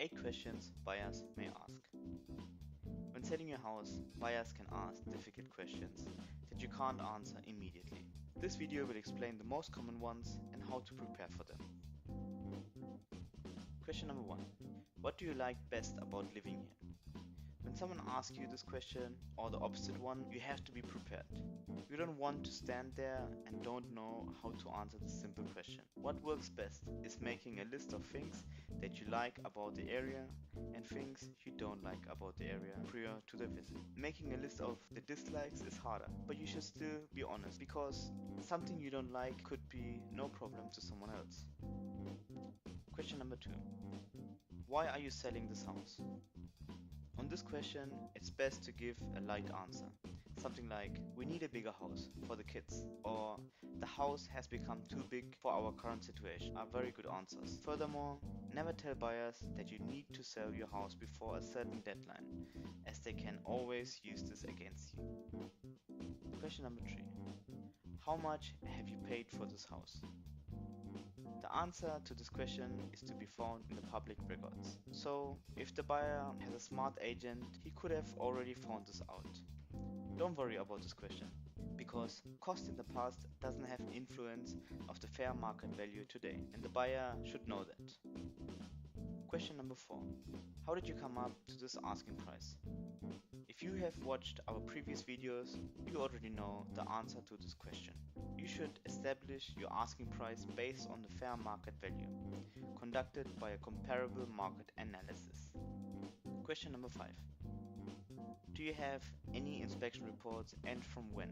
8 questions buyers may ask. When selling your house, buyers can ask difficult questions that you can't answer immediately. This video will explain the most common ones and how to prepare for them. Question number 1. What do you like best about living here? When someone asks you this question or the opposite one, you have to be prepared. You don't want to stand there and don't know how to answer this simple question. What works best is making a list of things that you like about the area and things you don't like about the area prior to the visit. Making a list of the dislikes is harder, but you should still be honest because something you don't like could be no problem to someone else. Question number 2. Why are you selling this house? On this question, it's best to give a light answer. Something like, we need a bigger house for the kids, or the house has become too big for our current situation, are very good answers. Furthermore, never tell buyers that you need to sell your house before a certain deadline, as they can always use this against you. Question number 3. How much have you paid for this house? The answer to this question is to be found in the public records. So, if the buyer has a smart agent, he could have already found this out. Don't worry about this question, because cost in the past doesn't have influence of the fair market value today, and the buyer should know that. Question number 4. How did you come up to this asking price? If you have watched our previous videos, you already know the answer to this question. You should establish your asking price based on the fair market value, conducted by a comparable market analysis. Question number 5. Do you have any inspection reports and from when?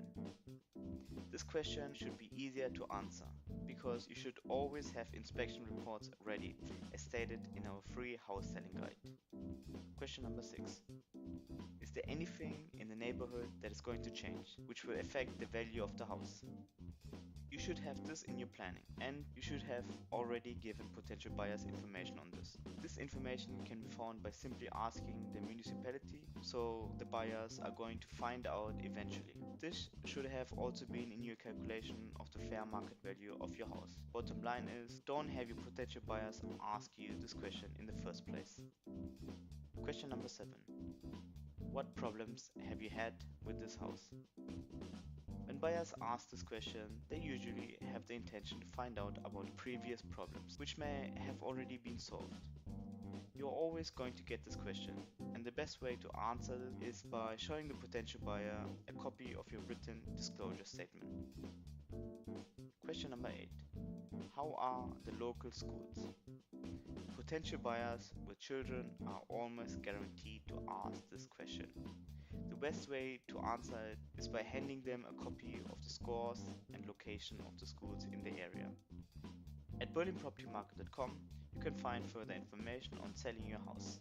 This question should be easier to answer, because you should always have inspection reports ready, as stated in our free house selling guide. Question number 6. Is there anything in the neighborhood that is going to change, which will affect the value of the house? You should have this in your planning, and you should have already given potential buyers information on this. This information can be found by simply asking the municipality, so the buyers are going to find out eventually. This should have also been in your calculation of the fair market value of your house. Bottom line is, don't have your potential buyers ask you this question in the first place. Question number 7. What problems have you had with this house? When buyers ask this question, they usually have the intention to find out about previous problems, which may have already been solved. You're always going to get this question, and the best way to answer it is by showing the potential buyer a copy of your written disclosure statement. Question number 8. How are the local schools? Potential buyers with children are almost guaranteed to ask this question. The best way to answer it is by handing them a copy of the scores and location of the schools in the area. At BerlinPropertyMarket.com you can find further information on selling your house.